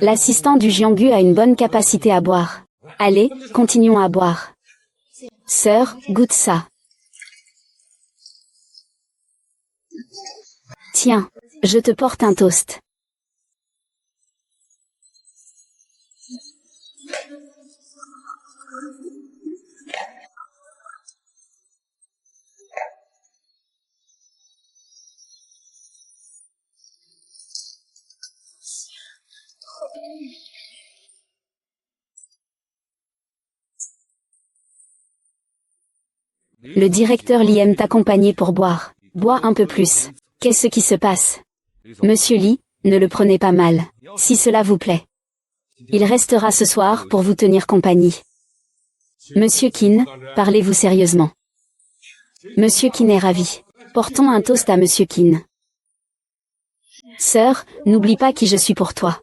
L'assistant du Jianggu a une bonne capacité à boire. Allez, continuons à boire. Sœur, goûte ça. Tiens, je te porte un toast. Le directeur Li aime t'accompagner pour boire. Bois un peu plus. Qu'est-ce qui se passe? Monsieur Li, ne le prenez pas mal. Si cela vous plaît. Il restera ce soir pour vous tenir compagnie. Monsieur Qin, parlez-vous sérieusement. Monsieur Qin est ravi. Portons un toast à Monsieur Qin. Sœur, n'oublie pas qui je suis pour toi.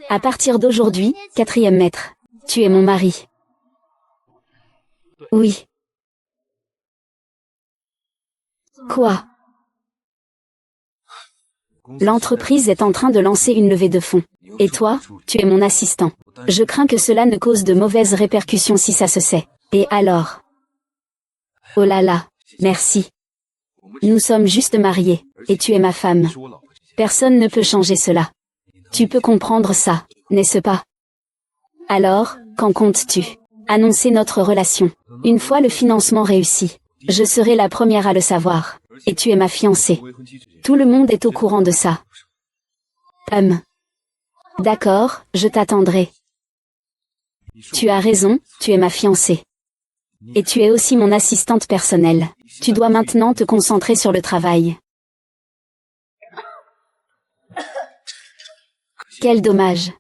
À partir d'aujourd'hui, 4e maître. Tu es mon mari. Oui. Quoi? L'entreprise est en train de lancer une levée de fonds. Et toi, tu es mon assistant. Je crains que cela ne cause de mauvaises répercussions si ça se sait. Et alors? Oh là là, merci. Nous sommes juste mariés, et tu es ma femme. Personne ne peut changer cela. Tu peux comprendre ça, n'est-ce pas? Alors, quand comptes-tu annoncer notre relation? Une fois le financement réussi, je serai la première à le savoir. Et tu es ma fiancée. Tout le monde est au courant de ça. D'accord, je t'attendrai. Tu as raison, tu es ma fiancée. Et tu es aussi mon assistante personnelle. Tu dois maintenant te concentrer sur le travail. Quel dommage.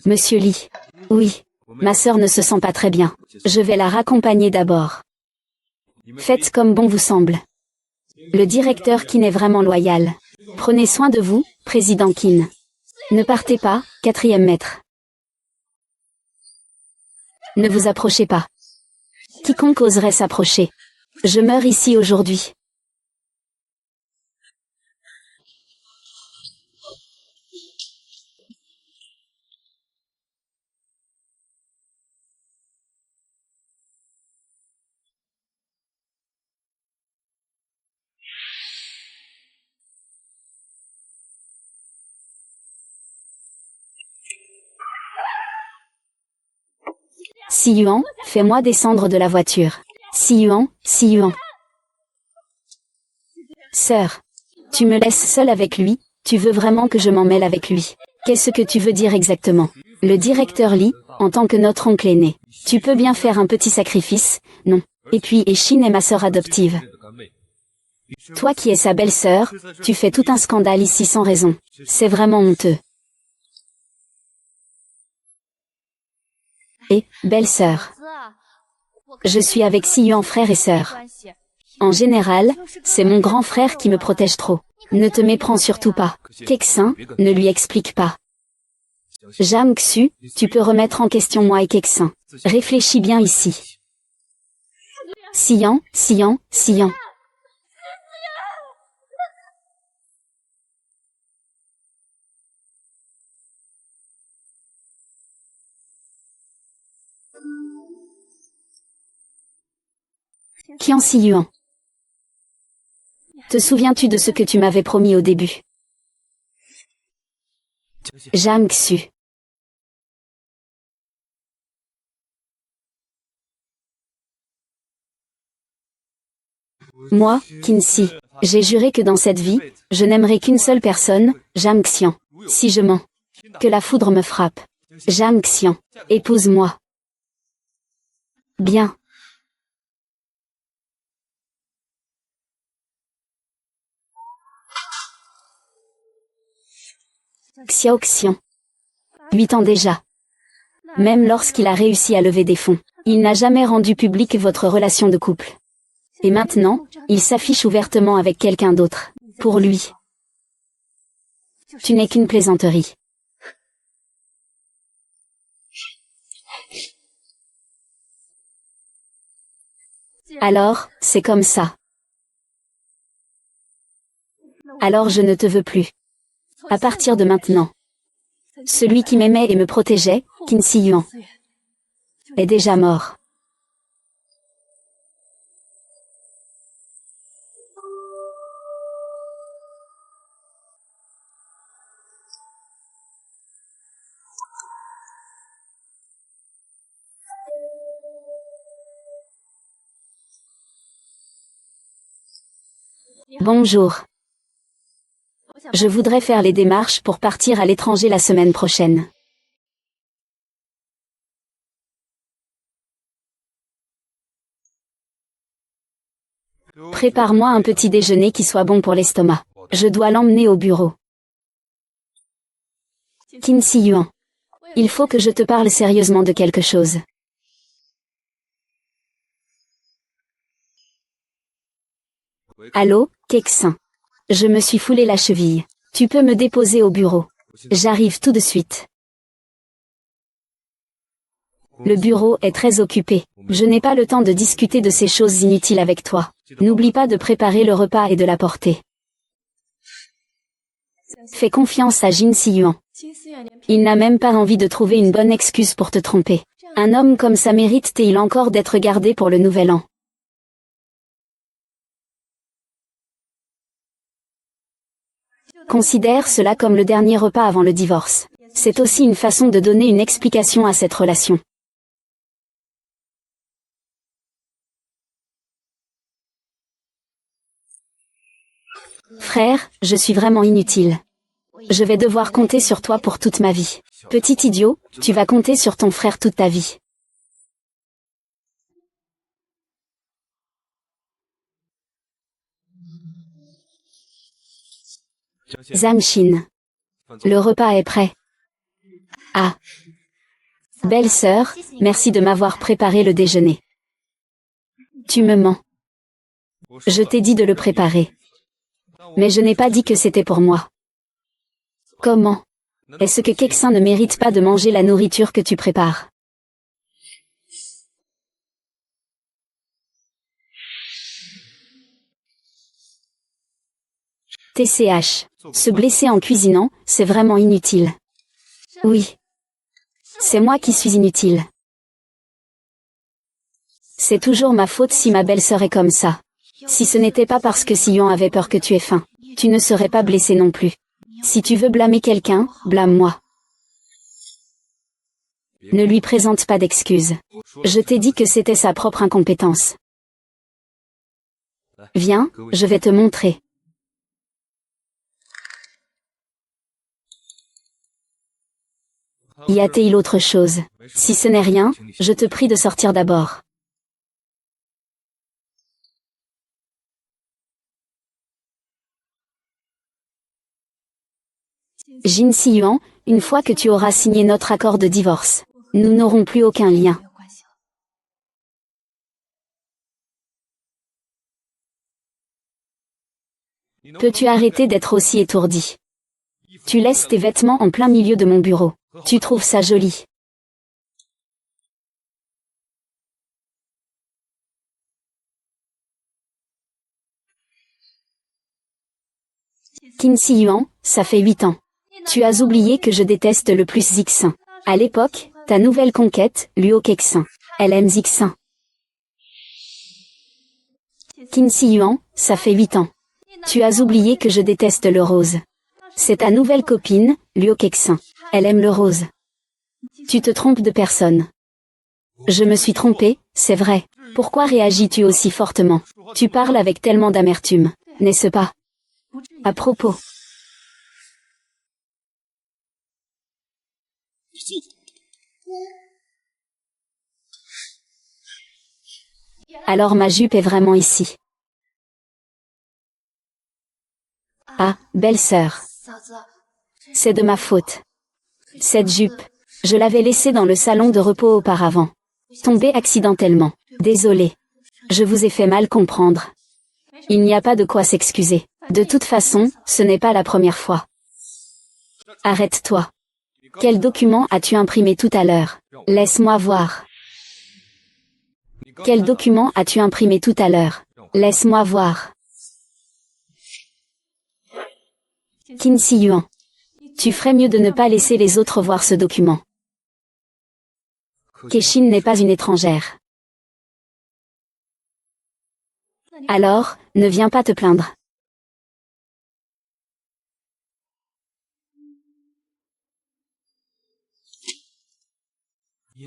Monsieur Li. Oui. Ma sœur ne se sent pas très bien. Je vais la raccompagner d'abord. Faites comme bon vous semble. Le directeur Qin est vraiment loyal. Prenez soin de vous, président Qin. Ne partez pas, 4e maître. Ne vous approchez pas. Quiconque oserait s'approcher. Je meurs ici aujourd'hui. Si Yuan, fais-moi descendre de la voiture. Si Yuan, Si Yuan. Sœur, tu me laisses seule avec lui, tu veux vraiment que je m'en mêle avec lui. Qu'est-ce que tu veux dire exactement? Le directeur Li, en tant que notre oncle aîné, tu peux bien faire un petit sacrifice, non? Et puis Eshin est ma sœur adoptive. Toi qui es sa belle-sœur, tu fais tout un scandale ici sans raison. C'est vraiment honteux. Et, belle-sœur. Je suis avec Si Yuan frère et sœur. En général, c'est mon grand frère qui me protège trop. Ne te méprends surtout pas. Kexin, ne lui explique pas. Jam Xu, tu peux remettre en question moi et Kexin. Réfléchis bien ici. Siyan, Siyan, Siyan. Qian Si Yuan. Te souviens-tu de ce que tu m'avais promis au début? Jam Xu. Moi, Qin-si, j'ai juré que dans cette vie, je n'aimerai qu'une seule personne, Jam Xian. Si je mens, que la foudre me frappe. Jam Xian, épouse-moi. Bien. Xiao Xian. 8 ans déjà. Même lorsqu'il a réussi à lever des fonds, il n'a jamais rendu publique votre relation de couple. Et maintenant, il s'affiche ouvertement avec quelqu'un d'autre. Pour lui. Tu n'es qu'une plaisanterie. Alors, c'est comme ça. Alors je ne te veux plus. À partir de maintenant. Celui qui m'aimait et me protégeait, Qin Shi Yuan, est déjà mort. Bonjour. Je voudrais faire les démarches pour partir à l'étranger la semaine prochaine. Prépare-moi un petit déjeuner qui soit bon pour l'estomac. Je dois l'emmener au bureau. Qin Shi Yuan. Il faut que je te parle sérieusement de quelque chose. Allô, Kexin. Je me suis foulé la cheville. Tu peux me déposer au bureau. J'arrive tout de suite. Le bureau est très occupé. Je n'ai pas le temps de discuter de ces choses inutiles avec toi. N'oublie pas de préparer le repas et de l'apporter. Fais confiance à Qin Shi Yuan. Il n'a même pas envie de trouver une bonne excuse pour te tromper. Un homme comme ça mérite-t-il encore d'être gardé pour le nouvel an? Considère cela comme le dernier repas avant le divorce. C'est aussi une façon de donner une explication à cette relation. Frère, je suis vraiment inutile. Je vais devoir compter sur toi pour toute ma vie. Petit idiot, tu vas compter sur ton frère toute ta vie. Zhang Xin. Le repas est prêt. Ah. Belle sœur, merci de m'avoir préparé le déjeuner. Tu me mens. Je t'ai dit de le préparer. Mais je n'ai pas dit que c'était pour moi. Comment? Est-ce que Kexin ne mérite pas de manger la nourriture que tu prépares? TCH. Se blesser en cuisinant, c'est vraiment inutile. Oui. C'est moi qui suis inutile. C'est toujours ma faute si ma belle-sœur est comme ça. Si ce n'était pas parce que Sion avait peur que tu aies faim, tu ne serais pas blessé non plus. Si tu veux blâmer quelqu'un, blâme-moi. Ne lui présente pas d'excuses. Je t'ai dit que c'était sa propre incompétence. Viens, je vais te montrer. Y a-t-il autre chose? Si ce n'est rien, je te prie de sortir d'abord. Qin Shi Yuan, une fois que tu auras signé notre accord de divorce, nous n'aurons plus aucun lien. Peux-tu arrêter d'être aussi étourdi? Tu laisses tes vêtements en plein milieu de mon bureau. Tu trouves ça joli? Qin Shi Yuan, ça fait 8 ans. Tu as oublié que je déteste le plus Zixin. À l'époque, ta nouvelle conquête, Luo Kexin. Elle aime Zixin. Qin Shi Yuan, ça fait 8 ans. Tu as oublié que je déteste le rose. C'est ta nouvelle copine, Luo Kexin. Elle aime le rose. Tu te trompes de personne. Je me suis trompé, c'est vrai. Pourquoi réagis-tu aussi fortement? Tu parles avec tellement d'amertume, n'est-ce pas? À propos. Alors ma jupe est vraiment ici. Ah, belle-sœur. C'est de ma faute. Cette jupe, je l'avais laissée dans le salon de repos auparavant. Tombée accidentellement. Désolée. Je vous ai fait mal comprendre. Il n'y a pas de quoi s'excuser. De toute façon, ce n'est pas la première fois. Arrête-toi. Quel document as-tu imprimé tout à l'heure? Laisse-moi voir. Quel document as-tu imprimé tout à l'heure? Laisse-moi voir. Qin Si Yuan. Tu ferais mieux de ne pas laisser les autres voir ce document. Kexin n'est pas une étrangère. Alors, ne viens pas te plaindre.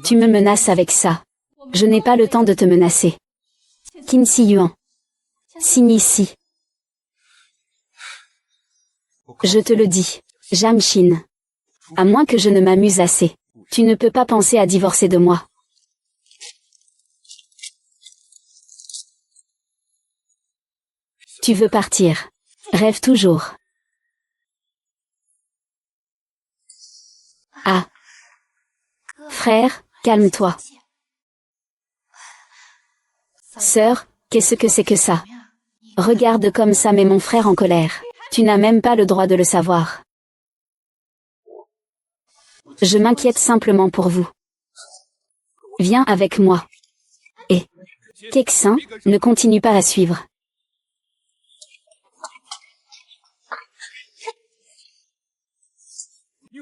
Tu me menaces avec ça. Je n'ai pas le temps de te menacer. Qin Si Yuan. Signe ici. Je te le dis, Jam Shin. À moins que je ne m'amuse assez, tu ne peux pas penser à divorcer de moi. Tu veux partir. Rêve toujours. Ah. Frère, calme-toi. Sœur, qu'est-ce que c'est que ça? Regarde comme ça met mon frère en colère. Tu n'as même pas le droit de le savoir. Je m'inquiète simplement pour vous. Viens avec moi. Et Kexin, ne continue pas à suivre.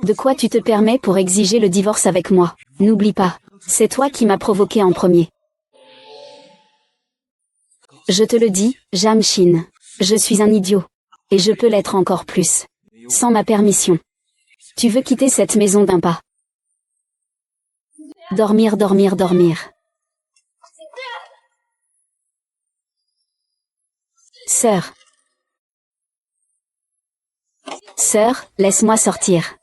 De quoi tu te permets pour exiger le divorce avec moi? N'oublie pas, c'est toi qui m'as provoqué en premier. Je te le dis, Jam Shin. Je suis un idiot. Et je peux l'être encore plus. Sans ma permission. Tu veux quitter cette maison d'un pas. Dormir, dormir, dormir. Sœur. Sœur, laisse-moi sortir.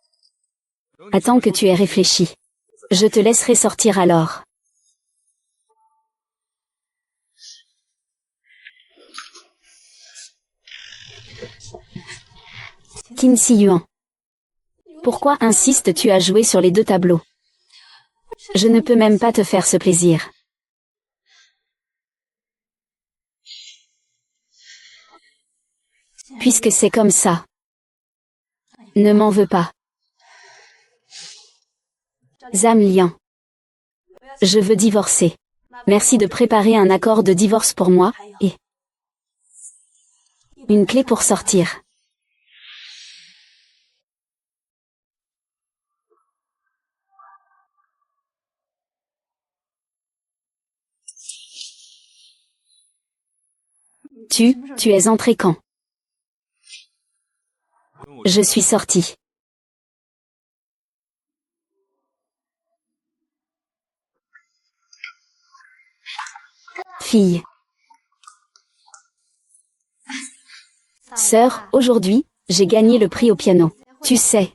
Attends que tu aies réfléchi. Je te laisserai sortir alors. Qin Si Yuan. Pourquoi insistes-tu à jouer sur les deux tableaux? Je ne peux même pas te faire ce plaisir. Puisque c'est comme ça. Ne m'en veux pas. Zhang Liang. Je veux divorcer. Merci de préparer un accord de divorce pour moi, et une clé pour sortir. Tu es entré quand? Je suis sorti. Fille. Sœur, aujourd'hui, j'ai gagné le prix au piano. Tu sais,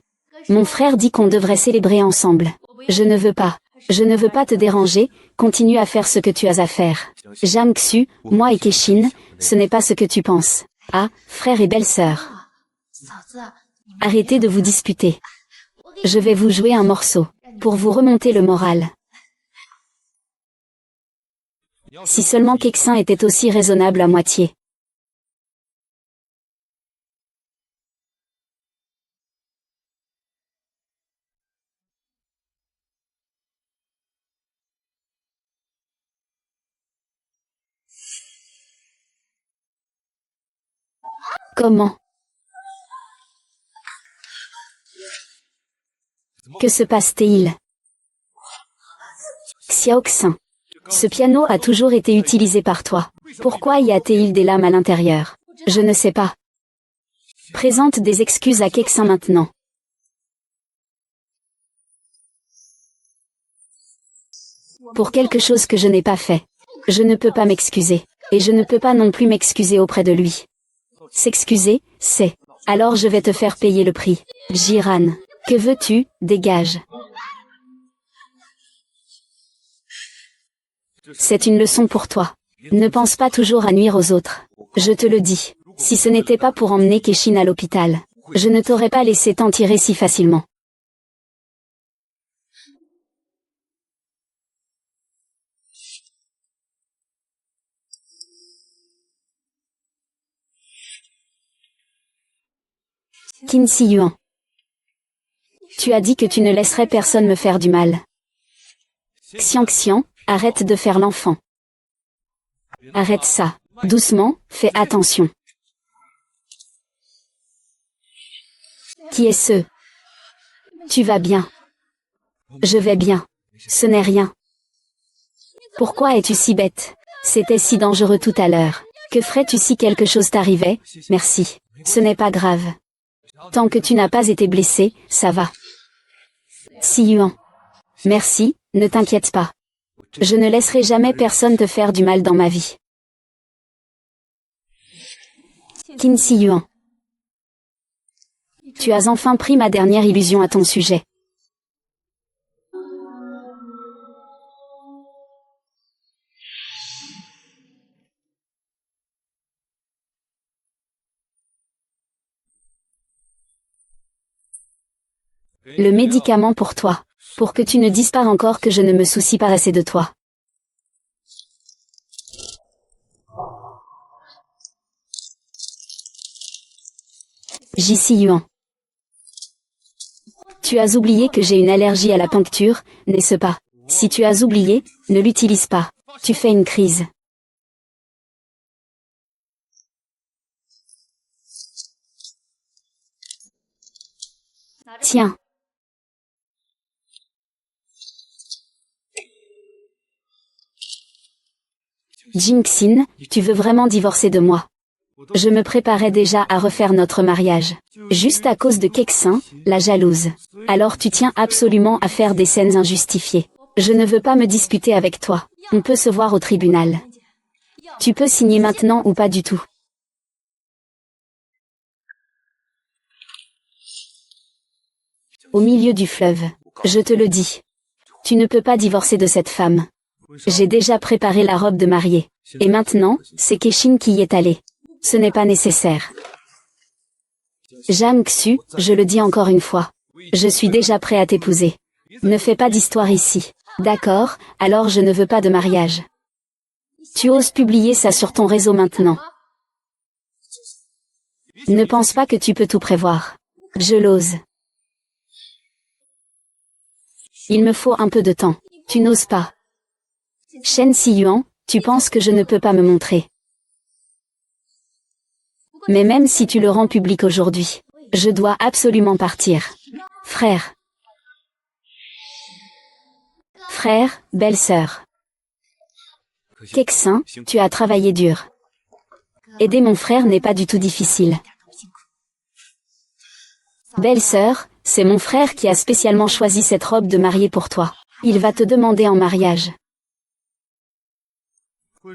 mon frère dit qu'on devrait célébrer ensemble. Je ne veux pas. Je ne veux pas te déranger, continue à faire ce que tu as à faire. Jiang Xu, moi et Kexin, ce n'est pas ce que tu penses. Ah, frère et belle-sœur. Arrêtez de vous disputer. Je vais vous jouer un morceau, pour vous remonter le moral. Si seulement Kexin était aussi raisonnable à moitié. Comment? Que se passe-t-il? Xiaoxin. Ce piano a toujours été utilisé par toi. Pourquoi y a-t-il des lames à l'intérieur? Je ne sais pas. Présente des excuses à Kexin maintenant. Pour quelque chose que je n'ai pas fait. Je ne peux pas m'excuser. Et je ne peux pas non plus m'excuser auprès de lui. S'excuser, c'est. Alors je vais te faire payer le prix. Jiran. Que veux-tu? Dégage. C'est une leçon pour toi. Ne pense pas toujours à nuire aux autres. Je te le dis. Si ce n'était pas pour emmener Kexin à l'hôpital, je ne t'aurais pas laissé t'en tirer si facilement. Qin Si Yuan. Tu as dit que tu ne laisserais personne me faire du mal. Xiang Xiang, arrête de faire l'enfant. Arrête ça. Doucement, fais attention. Qui est ce? Tu vas bien? Je vais bien. Ce n'est rien. Pourquoi es-tu si bête? C'était si dangereux tout à l'heure. Que ferais-tu si quelque chose t'arrivait? Merci. Ce n'est pas grave. Tant que tu n'as pas été blessé, ça va. Si Yuan. Merci, ne t'inquiète pas. Je ne laisserai jamais personne te faire du mal dans ma vie. Qin Si Yuan. Tu as enfin pris ma dernière illusion à ton sujet. Le médicament pour toi. Pour que tu ne dises pas encore que je ne me soucie pas assez de toi. J.C. Yuan. Tu as oublié que j'ai une allergie à la puncture, n'est-ce pas? Si tu as oublié, ne l'utilise pas. Tu fais une crise. Tiens. Jingxin, tu veux vraiment divorcer de moi? Je me préparais déjà à refaire notre mariage. Juste à cause de Kexin, la jalouse. Alors tu tiens absolument à faire des scènes injustifiées. Je ne veux pas me disputer avec toi. On peut se voir au tribunal. Tu peux signer maintenant ou pas du tout. Au milieu du fleuve. Je te le dis. Tu ne peux pas divorcer de cette femme. J'ai déjà préparé la robe de mariée. Et maintenant, c'est Kexin qui y est allé. Ce n'est pas nécessaire. Zhang Xu, je le dis encore une fois. Je suis déjà prêt à t'épouser. Ne fais pas d'histoire ici. D'accord, alors je ne veux pas de mariage. Tu oses publier ça sur ton réseau maintenant. Ne pense pas que tu peux tout prévoir. Je l'ose. Il me faut un peu de temps. Tu n'oses pas. Shen Siyuan, tu penses que je ne peux pas me montrer. Mais même si tu le rends public aujourd'hui, je dois absolument partir. Frère. Frère, belle-sœur. Kexin, tu as travaillé dur. Aider mon frère n'est pas du tout difficile. Belle-sœur, c'est mon frère qui a spécialement choisi cette robe de mariée pour toi. Il va te demander en mariage.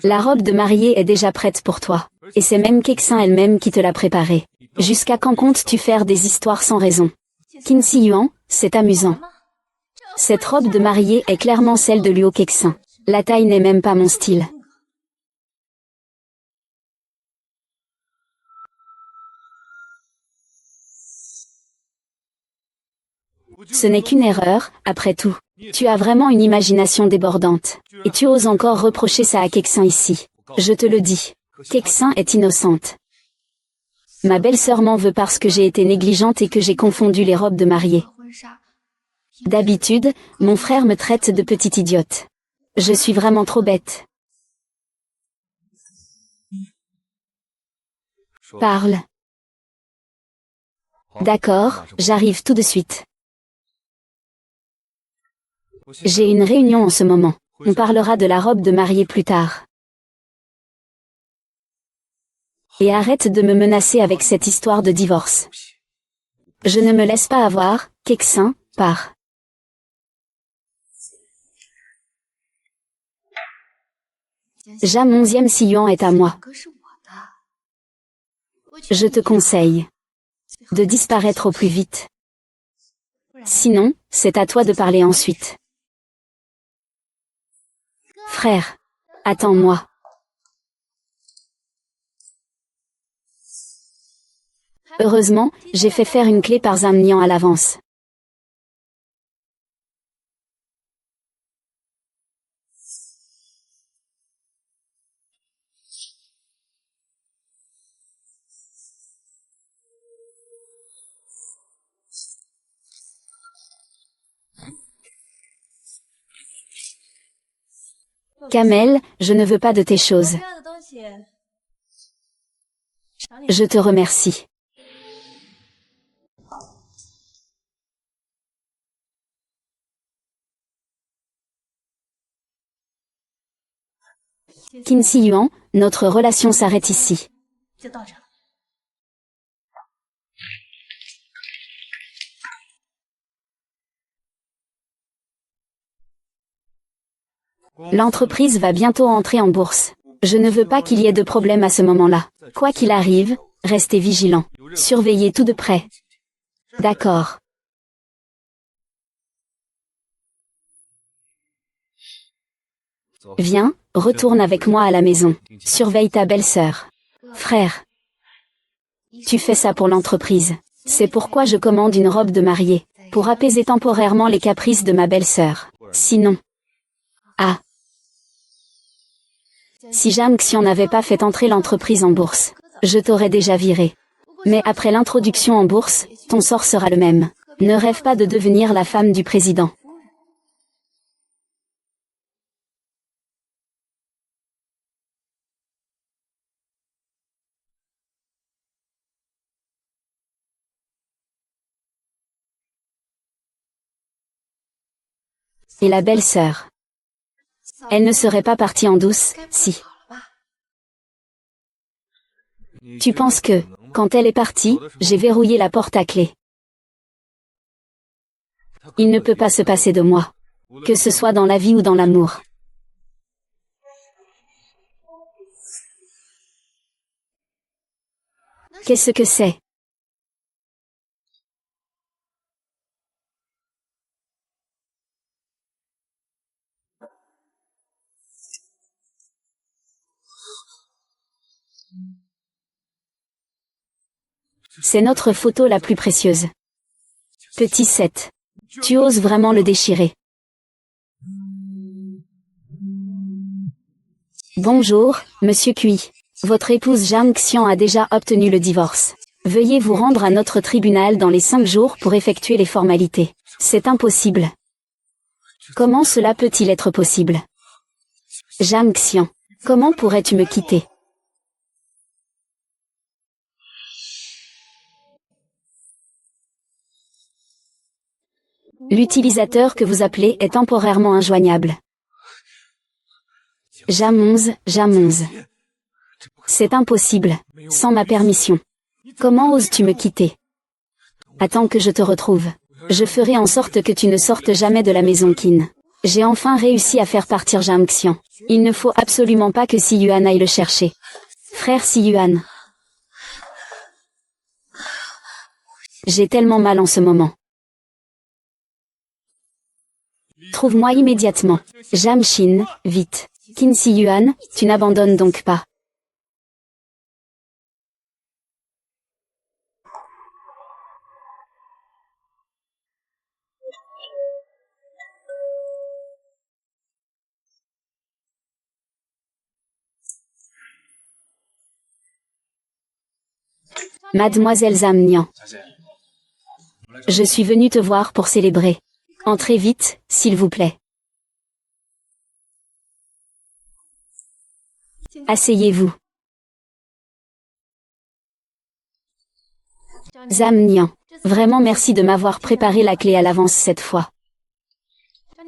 La robe de mariée est déjà prête pour toi. Et c'est même Kexin elle-même qui te l'a préparée. Jusqu'à quand comptes-tu faire des histoires sans raison? Qin Si Yuan, c'est amusant. Cette robe de mariée est clairement celle de Luo Kexin. La taille n'est même pas mon style. Ce n'est qu'une erreur, après tout. Tu as vraiment une imagination débordante. Et tu oses encore reprocher ça à Kexin ici. Je te le dis. Kexin est innocente. Ma belle-sœur m'en veut parce que j'ai été négligente et que j'ai confondu les robes de mariée. D'habitude, mon frère me traite de petite idiote. Je suis vraiment trop bête. Parle. D'accord, j'arrive tout de suite. J'ai une réunion en ce moment. On parlera de la robe de mariée plus tard. Et arrête de me menacer avec cette histoire de divorce. Je ne me laisse pas avoir, Kexin, pars. Jam 11e Siyuan est à moi. Je te conseille de disparaître au plus vite. Sinon, c'est à toi de parler ensuite. Frère, attends-moi. Heureusement, j'ai fait faire une clé par Zamnian à l'avance. Kamel, je ne veux pas de tes choses. Je te remercie. Qin Si Yuan, notre relation s'arrête ici. L'entreprise va bientôt entrer en bourse. Je ne veux pas qu'il y ait de problème à ce moment-là. Quoi qu'il arrive, restez vigilants. Surveillez tout de près. D'accord. Viens, retourne avec moi à la maison. Surveille ta belle-sœur. Frère. Tu fais ça pour l'entreprise. C'est pourquoi je commande une robe de mariée, pour apaiser temporairement les caprices de ma belle-sœur. Sinon... Ah. Si Jang Xian n'avait pas fait entrer l'entreprise en bourse, je t'aurais déjà viré. Mais après l'introduction en bourse, ton sort sera le même. Ne rêve pas de devenir la femme du président. Et la belle-sœur. Elle ne serait pas partie en douce, si. Tu penses que, quand elle est partie, j'ai verrouillé la porte à clé. Il ne peut pas se passer de moi. Que ce soit dans la vie ou dans l'amour. Qu'est-ce que c'est? C'est notre photo la plus précieuse. Petit 7. Tu oses vraiment le déchirer. Bonjour, Monsieur Cui. Votre épouse Jang Xian a déjà obtenu le divorce. Veuillez vous rendre à notre tribunal dans les 5 jours pour effectuer les formalités. C'est impossible. Comment cela peut-il être possible? Jang Xian, comment pourrais-tu me quitter? L'utilisateur que vous appelez est temporairement injoignable. Jam 11. C'est impossible, sans ma permission. Comment oses-tu me quitter? Attends que je te retrouve. Je ferai en sorte que tu ne sortes jamais de la maison Qin. J'ai enfin réussi à faire partir Jang Xian. Il ne faut absolument pas que Si Yuan aille le chercher. Frère Si Yuan. J'ai tellement mal en ce moment. Trouve-moi immédiatement. Jam Shin, vite. Qin Si Yuan, tu n'abandonnes donc pas. Mademoiselle Zham Nian. Je suis venue te voir pour célébrer. Entrez vite, s'il vous plaît. Asseyez-vous. Zham Nian. Vraiment merci de m'avoir préparé la clé à l'avance cette fois.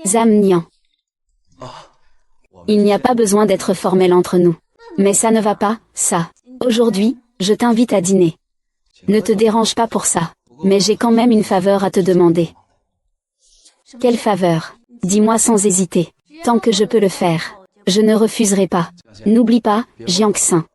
Zham Nian. Il n'y a pas besoin d'être formel entre nous. Mais ça ne va pas, ça. Aujourd'hui, je t'invite à dîner. Ne te dérange pas pour ça. Mais j'ai quand même une faveur à te demander. Quelle faveur? Dis-moi sans hésiter. Tant que je peux le faire. Je ne refuserai pas. N'oublie pas, Jiang Xin.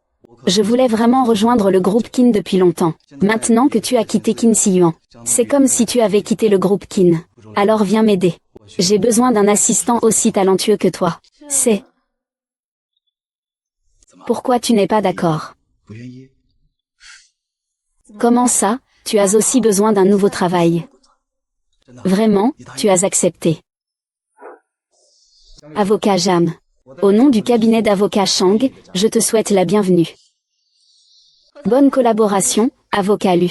Je voulais vraiment rejoindre le groupe Qin depuis longtemps. Maintenant que tu as quitté Qin Si Yuan, c'est comme si tu avais quitté le groupe Qin. Alors viens m'aider. J'ai besoin d'un assistant aussi talentueux que toi. C'est... Pourquoi tu n'es pas d'accord? Comment ça, tu as aussi besoin d'un nouveau travail? Vraiment, tu as accepté. Avocat Jam. Au nom du cabinet d'avocat Shang, je te souhaite la bienvenue. Bonne collaboration, avocat Lu.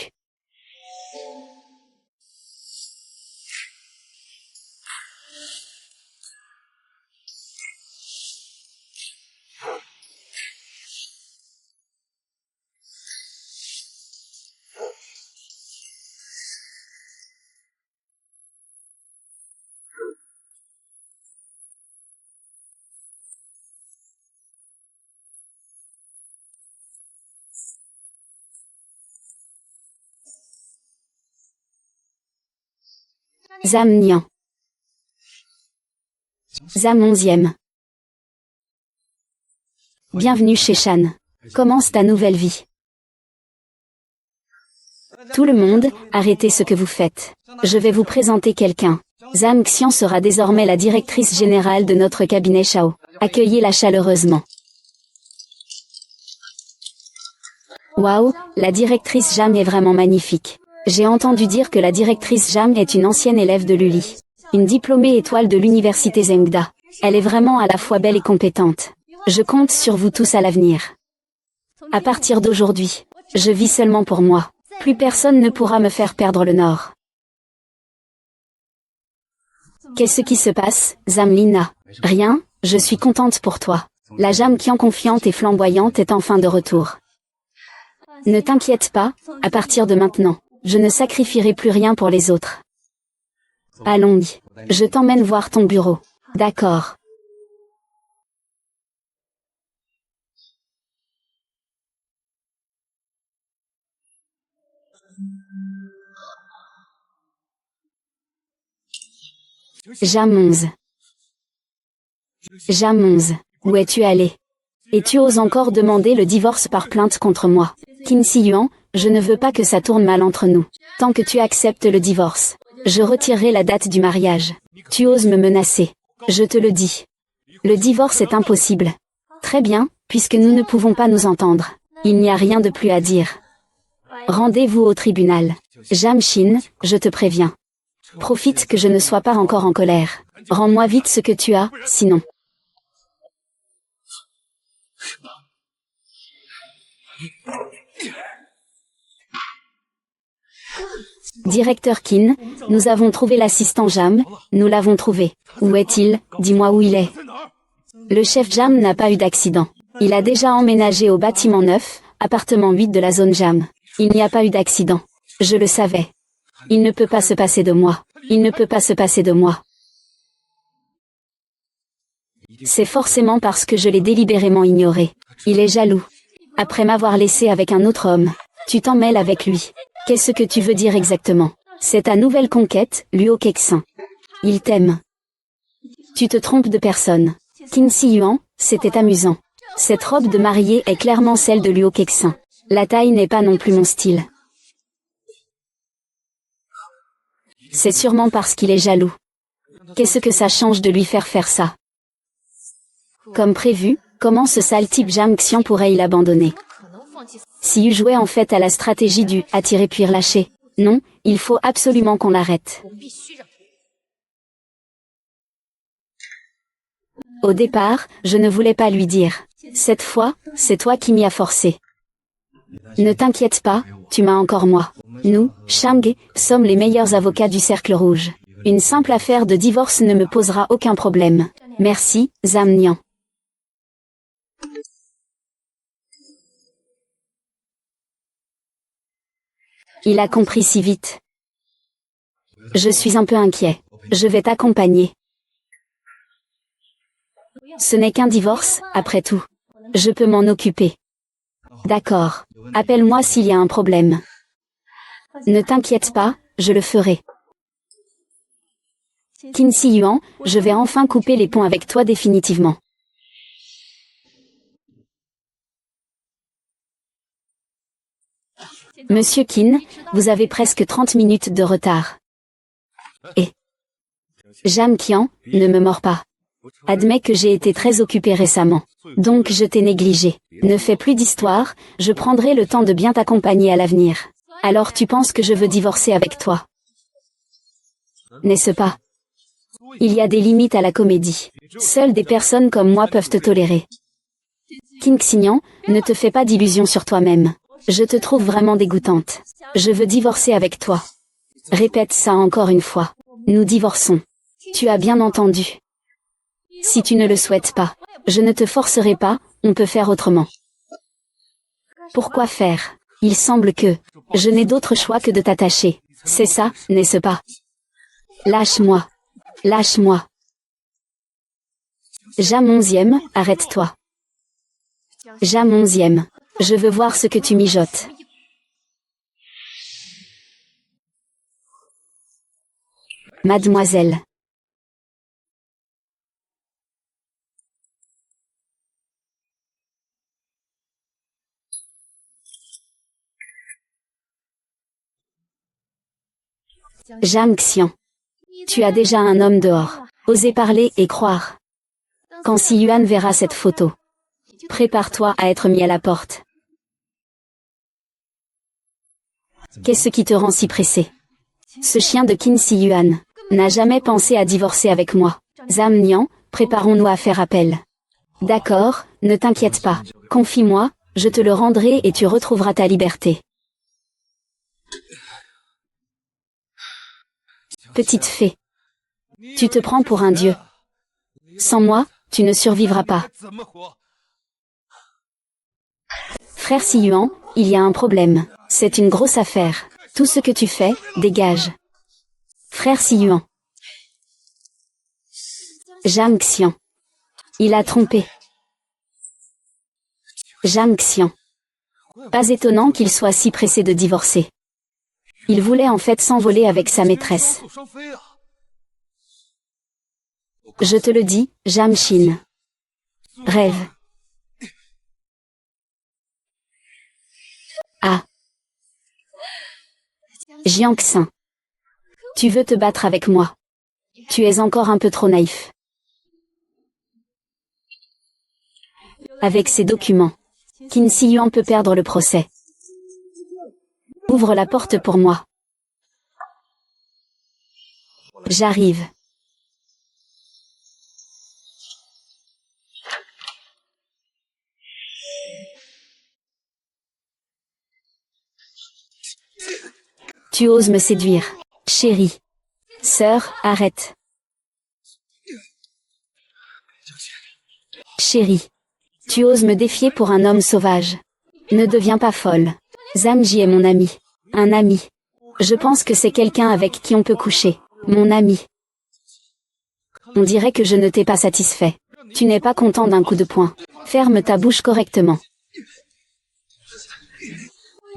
Zam Nian. Zam 11e. Bienvenue chez Shan. Commence ta nouvelle vie. Tout le monde, arrêtez ce que vous faites. Je vais vous présenter quelqu'un. Zhang Xian sera désormais la directrice générale de notre cabinet Shao. Accueillez-la chaleureusement. Waouh, la directrice Zhang est vraiment magnifique. J'ai entendu dire que la directrice Zhang est une ancienne élève de Luli. Une diplômée étoile de l'université Zhengda. Elle est vraiment à la fois belle et compétente. Je compte sur vous tous à l'avenir. À partir d'aujourd'hui, je vis seulement pour moi. Plus personne ne pourra me faire perdre le nord. Qu'est-ce qui se passe, Zamlina? Rien, je suis contente pour toi. La Zhang Qian confiante et flamboyante est enfin de retour. Ne t'inquiète pas, à partir de maintenant, je ne sacrifierai plus rien pour les autres. Allons, je t'emmène voir ton bureau. D'accord. Jamonze. Jamonze, où es-tu allé? Et tu oses encore demander le divorce par plainte contre moi? Qin Siyuan, je ne veux pas que ça tourne mal entre nous. Tant que tu acceptes le divorce, je retirerai la date du mariage. Tu oses me menacer. Je te le dis. Le divorce est impossible. Très bien, puisque nous ne pouvons pas nous entendre. Il n'y a rien de plus à dire. Rendez-vous au tribunal. Jamshin, je te préviens. Profite que je ne sois pas encore en colère. Rends-moi vite ce que tu as, sinon. Directeur Qin, nous avons trouvé l'assistant Jam, nous l'avons trouvé. Où est-il? Dis-moi où il est. Le chef Jam n'a pas eu d'accident. Il a déjà emménagé au bâtiment 9, appartement 8 de la zone Jam. Il n'y a pas eu d'accident. Je le savais. Il ne peut pas se passer de moi. Il ne peut pas se passer de moi. C'est forcément parce que je l'ai délibérément ignoré. Il est jaloux. Après m'avoir laissé avec un autre homme, tu t'en mêles avec lui. Qu'est-ce que tu veux dire exactement? C'est ta nouvelle conquête, Luo Kexin. Il t'aime. Tu te trompes de personne. Qin Siyuan, c'était amusant. Cette robe de mariée est clairement celle de Luo Kexin. La taille n'est pas non plus mon style. C'est sûrement parce qu'il est jaloux. Qu'est-ce que ça change de lui faire ça? Comme prévu, comment ce sale type Zhang Xian pourrait-il abandonner? Siyu jouait en fait à la stratégie du « attirer puis relâcher ». Non, il faut absolument qu'on l'arrête. Au départ, je ne voulais pas lui dire. Cette fois, c'est toi qui m'y as forcé. Ne t'inquiète pas, tu m'as encore moi. Nous, Shang, sommes les meilleurs avocats du Cercle Rouge. Une simple affaire de divorce ne me posera aucun problème. Merci, Zam Nian. Il a compris si vite. Je suis un peu inquiet. Je vais t'accompagner. Ce n'est qu'un divorce, après tout. Je peux m'en occuper. D'accord. Appelle-moi s'il y a un problème. Ne t'inquiète pas, je le ferai. Qin Siyuan, je vais enfin couper les ponts avec toi définitivement. Monsieur Qin, vous avez presque 30 minutes de retard. Et Zhang Qian, ne me mords pas. Admets que j'ai été très occupé récemment. Donc je t'ai négligé. Ne fais plus d'histoire, je prendrai le temps de bien t'accompagner à l'avenir. Alors tu penses que je veux divorcer avec toi? N'est-ce pas? Il y a des limites à la comédie. Seules des personnes comme moi peuvent te tolérer. Qin Xian, ne te fais pas d'illusions sur toi-même. Je te trouve vraiment dégoûtante. Je veux divorcer avec toi. Répète ça encore une fois. Nous divorçons. Tu as bien entendu. Si tu ne le souhaites pas, je ne te forcerai pas, on peut faire autrement. Pourquoi faire? Il semble que je n'ai d'autre choix que de t'attacher. C'est ça, n'est-ce pas? Lâche-moi. Lâche-moi. Jam 11e, arrête-toi. Jam 11e. Je veux voir ce que tu mijotes. mademoiselle. Jang Xian. Tu as déjà un homme dehors. Osez parler et croire. Quand Si Yuan verra cette photo, prépare-toi à être mis à la porte. Qu'est-ce qui te rend si pressé? Ce chien de Qin Si Yuan n'a jamais pensé à divorcer avec moi. Zhang Nian, préparons-nous à faire appel. D'accord, ne t'inquiète pas. Confie-moi, je te le rendrai et tu retrouveras ta liberté. Petite fée. Tu te prends pour un dieu. Sans moi, tu ne survivras pas. Frère Si Yuan, il y a un problème. C'est une grosse affaire. Tout ce que tu fais, dégage. Frère Si Yuan. Jang Xian. Il a trompé. Jang Xian. Pas étonnant qu'il soit si pressé de divorcer. Il voulait en fait s'envoler avec sa maîtresse. Je te le dis, Jang Xin. Rêve. Ah. Jiang Xin. Tu veux te battre avec moi. Tu es encore un peu trop naïf. Avec ces documents, Qin Si Yuan peut perdre le procès. Ouvre la porte pour moi. J'arrive. Tu oses me séduire. Chérie. Sœur, arrête. Chérie. Tu oses me défier pour un homme sauvage. Ne deviens pas folle. Zhangji est mon ami. Un ami. Je pense que c'est quelqu'un avec qui on peut coucher. Mon ami. On dirait que je ne t'ai pas satisfait. Tu n'es pas content d'un coup de poing. Ferme ta bouche correctement.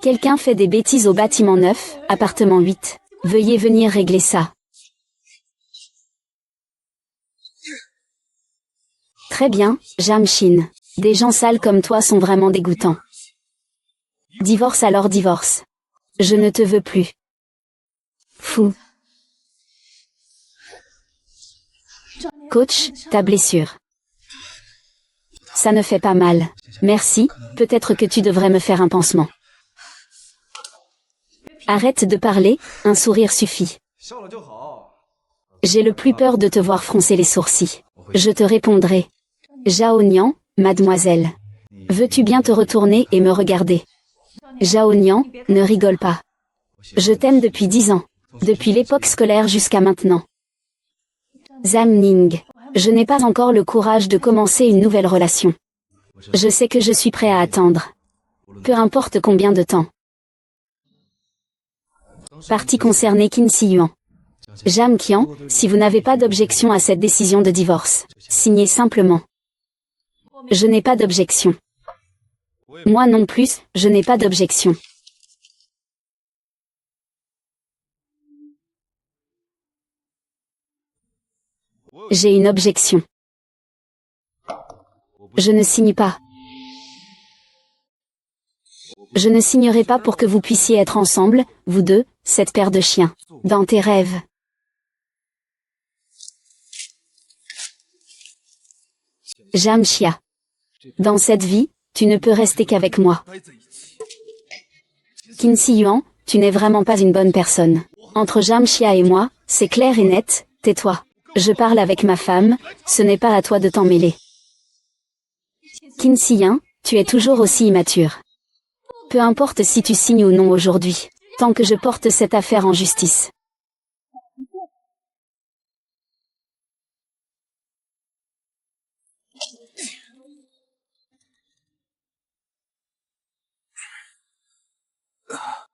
Quelqu'un fait des bêtises au bâtiment 9, appartement 8. Veuillez venir régler ça. Très bien, Jang Xin. Des gens sales comme toi sont vraiment dégoûtants. Divorce alors divorce. Je ne te veux plus. Fou. Coach, ta blessure. Ça ne fait pas mal. Merci, peut-être que tu devrais me faire un pansement. Arrête de parler, un sourire suffit. J'ai le plus peur de te voir froncer les sourcils. Je te répondrai. Zhao Nian, mademoiselle. Veux-tu bien te retourner et me regarder? Zhao Nian, ne rigole pas. Je t'aime depuis 10 ans. Depuis l'époque scolaire jusqu'à maintenant. Zhang Ning. Je n'ai pas encore le courage de commencer une nouvelle relation. Je sais que je suis prêt à attendre. Peu importe combien de temps. Partie concernée Qin Si Yuan. Jang Qian, si vous n'avez pas d'objection à cette décision de divorce, signez simplement. Je n'ai pas d'objection. Moi non plus, je n'ai pas d'objection. J'ai une objection. Je ne signe pas. Je ne signerai pas pour que vous puissiez être ensemble, vous deux, cette paire de chiens, dans tes rêves. Jang Xia. Dans cette vie, tu ne peux rester qu'avec moi. Qin Si Yuan, tu n'es vraiment pas une bonne personne. Entre Jang Xia et moi, c'est clair et net, tais-toi. Je parle avec ma femme, ce n'est pas à toi de t'en mêler. Qin Si Yuan, tu es toujours aussi immature. Peu importe si tu signes ou non aujourd'hui, tant que je porte cette affaire en justice.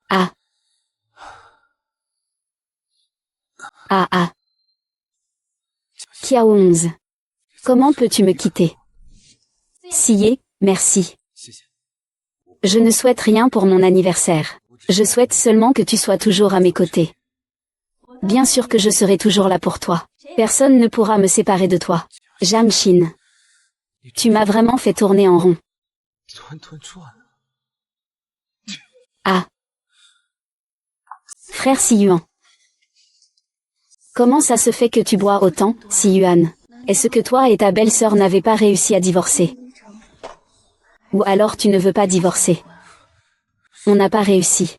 Ah. Ah ah. Kiao 11. Comment peux-tu me quitter? Siyé, merci. Je ne souhaite rien pour mon anniversaire. Je souhaite seulement que tu sois toujours à mes côtés. Bien sûr que je serai toujours là pour toi. Personne ne pourra me séparer de toi. Jamshin. Tu m'as vraiment fait tourner en rond. Ah. Frère Siyuan. Comment ça se fait que tu bois autant, Siyuan? Est-ce que toi et ta belle-sœur n'avez pas réussi à divorcer? Ou alors tu ne veux pas divorcer? On n'a pas réussi.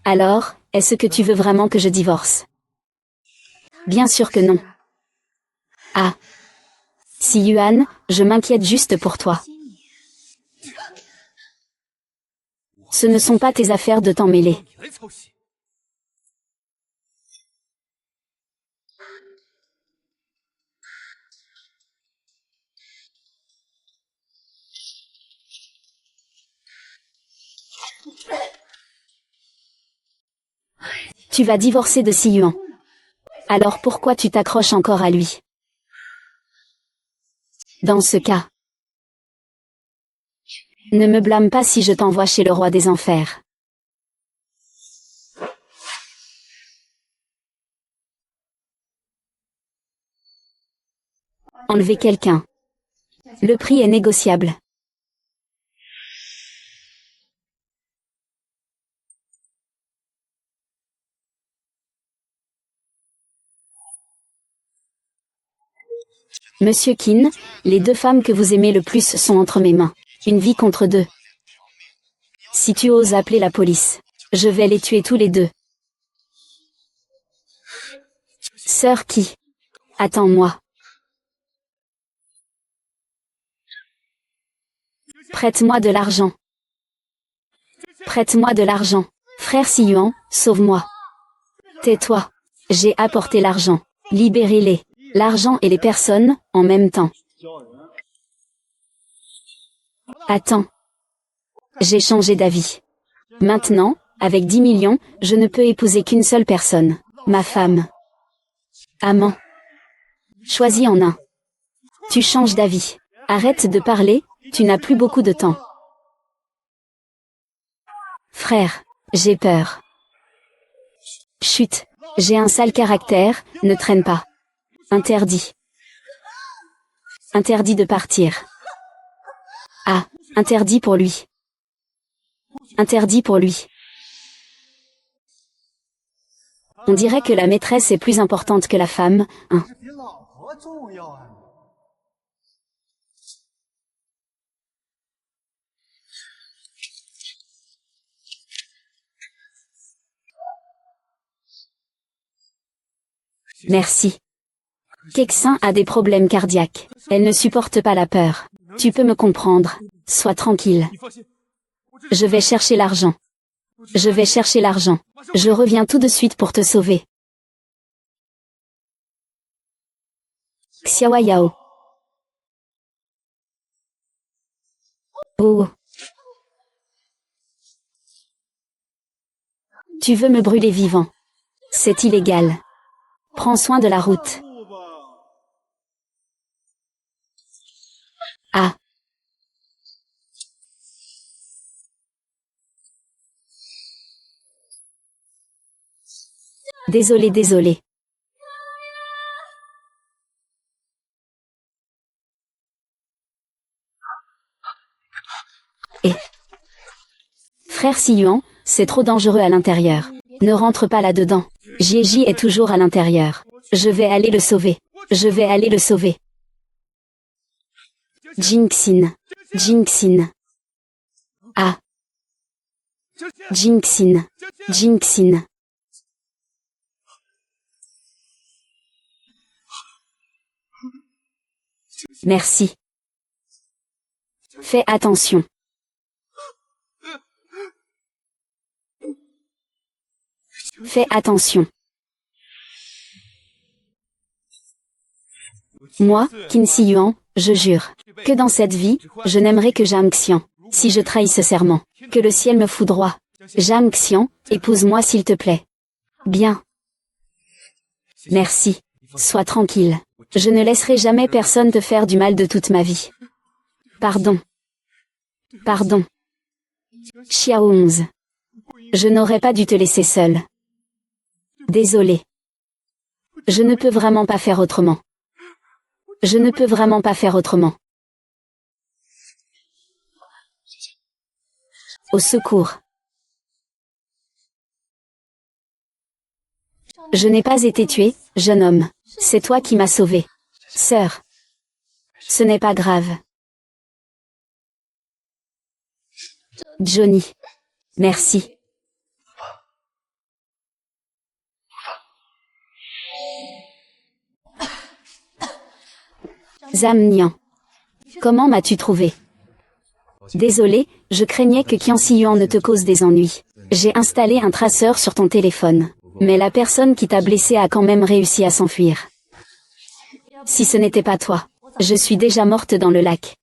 Alors, est-ce que tu veux vraiment que je divorce? Bien sûr que non. Ah. Siyuan, je m'inquiète juste pour toi. Ce ne sont pas tes affaires de t'en mêler. Tu vas divorcer de Siyuan. Alors pourquoi tu t'accroches encore à lui? Dans ce cas, ne me blâme pas si je t'envoie chez le roi des enfers. Enlever quelqu'un. Le prix est négociable. Monsieur Qin, les deux femmes que vous aimez le plus sont entre mes mains. Une vie contre deux. Si tu oses appeler la police, je vais les tuer tous les deux. Sœur Qi. Attends-moi. Prête-moi de l'argent. Prête-moi de l'argent. Frère Siyuan, sauve-moi. Tais-toi. J'ai apporté l'argent. Libérez-les. L'argent et les personnes, en même temps. Attends. J'ai changé d'avis. Maintenant, avec 10 millions, je ne peux épouser qu'une seule personne. Ma femme. Amant. Choisis en un. Tu changes d'avis. Arrête de parler, tu n'as plus beaucoup de temps. Frère, j'ai peur. Chut, j'ai un sale caractère, ne traîne pas. Interdit. Interdit de partir. Ah, interdit pour lui. Interdit pour lui. On dirait que la maîtresse est plus importante que la femme, hein. Merci. Kexin a des problèmes cardiaques. Elle ne supporte pas la peur. Tu peux me comprendre. Sois tranquille. Je vais chercher l'argent. Je vais chercher l'argent. Je reviens tout de suite pour te sauver. Xiao Yao. Oh. Tu veux me brûler vivant. C'est illégal. Prends soin de la route. Ah. Désolé, désolé. Et Frère Siyuan, c'est trop dangereux à l'intérieur. Ne rentre pas là-dedans. Jieji est toujours à l'intérieur. Je vais aller le sauver. Je vais aller le sauver. Jinxin. Jinxin. Ah. Jinxin. Jinxin. Merci. Fais attention. Fais attention. Moi, Qin Siyuan, je jure, que dans cette vie, je n'aimerai que Jam Xian. Si je trahis ce serment, que le ciel me foudroie. Jam Xian, épouse-moi s'il te plaît. Bien. Merci. Sois tranquille. Je ne laisserai jamais personne te faire du mal de toute ma vie. Pardon. Pardon. Xiao 11. Je n'aurais pas dû te laisser seule. Désolé. Je ne peux vraiment pas faire autrement. Je ne peux vraiment pas faire autrement. Au secours. Je n'ai pas été tué, jeune homme. C'est toi qui m'as sauvé. Sœur. Ce n'est pas grave. Johnny. Merci. Zhang Nian. Comment m'as-tu trouvé? Désolé, je craignais que Qianxi Yuan ne te cause des ennuis. J'ai installé un traceur sur ton téléphone. Mais la personne qui t'a blessé a quand même réussi à s'enfuir. Si ce n'était pas toi, je suis déjà morte dans le lac.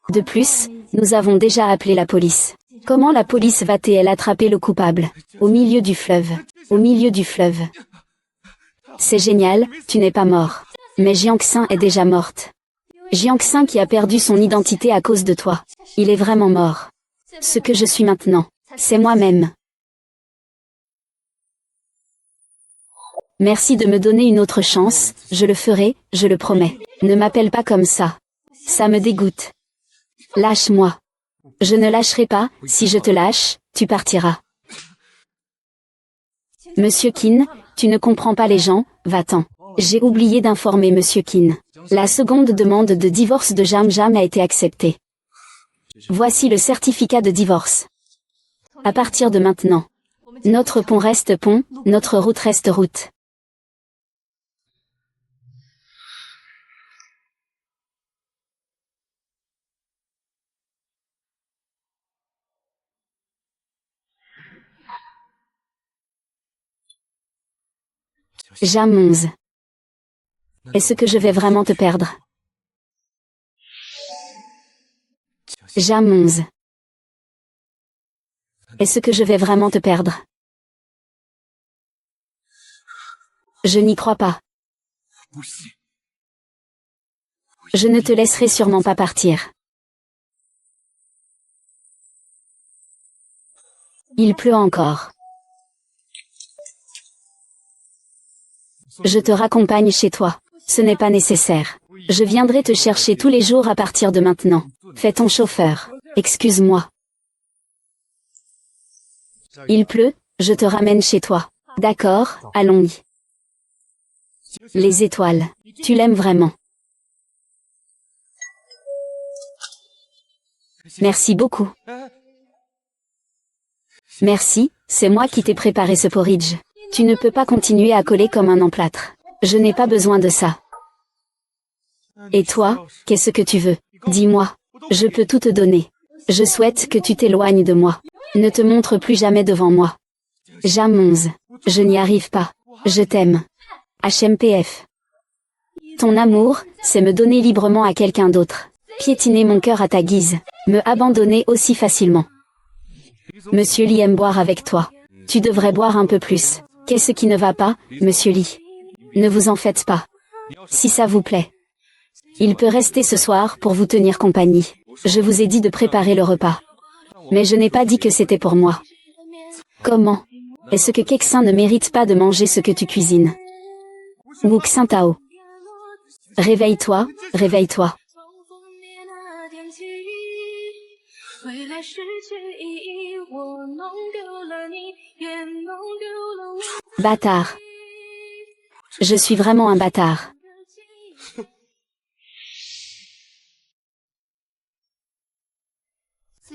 De plus, nous avons déjà appelé la police. Comment la police va-t-elle attraper le coupable? Au milieu du fleuve. Au milieu du fleuve. C'est génial, tu n'es pas mort. Mais Jiangxin est déjà morte. Jiangxin qui a perdu son identité à cause de toi. Il est vraiment mort. Ce que je suis maintenant, c'est moi-même. Merci de me donner une autre chance, je le ferai, je le promets. Ne m'appelle pas comme ça. Ça me dégoûte. Lâche-moi. Je ne lâcherai pas, si je te lâche, tu partiras. Monsieur Qin, tu ne comprends pas les gens, va-t'en. J'ai oublié d'informer Monsieur Qin. La seconde demande de divorce de Jam Jam a été acceptée. Voici le certificat de divorce. À partir de maintenant, notre pont reste pont, notre route reste route. Jam 11. Est-ce que je vais vraiment te perdre? Jam 11. Est-ce que je vais vraiment te perdre? Je n'y crois pas. Je ne te laisserai sûrement pas partir. Il pleut encore. Je te raccompagne chez toi. Ce n'est pas nécessaire. Je viendrai te chercher tous les jours à partir de maintenant. Fais ton chauffeur. Excuse-moi. Il pleut, je te ramène chez toi. D'accord, allons-y. Les étoiles. Tu l'aimes vraiment. Merci beaucoup. Merci, c'est moi qui t'ai préparé ce porridge. Tu ne peux pas continuer à coller comme un emplâtre. Je n'ai pas besoin de ça. Et toi, qu'est-ce que tu veux? Dis-moi. Je peux tout te donner. Je souhaite que tu t'éloignes de moi. Ne te montre plus jamais devant moi. Jam 11. Je n'y arrive pas. Je t'aime. HMPF. Ton amour, c'est me donner librement à quelqu'un d'autre. Piétiner mon cœur à ta guise. Me abandonner aussi facilement. Monsieur Li aime boire avec toi. Tu devrais boire un peu plus. Qu'est-ce qui ne va pas, Monsieur Li? Ne vous en faites pas. Si ça vous plaît. Il peut rester ce soir pour vous tenir compagnie. Je vous ai dit de préparer le repas. Mais je n'ai pas dit que c'était pour moi. Comment? Est-ce que Kexin ne mérite pas de manger ce que tu cuisines? Wu Xintao. Réveille-toi, réveille-toi. Bâtard. Je suis vraiment un bâtard.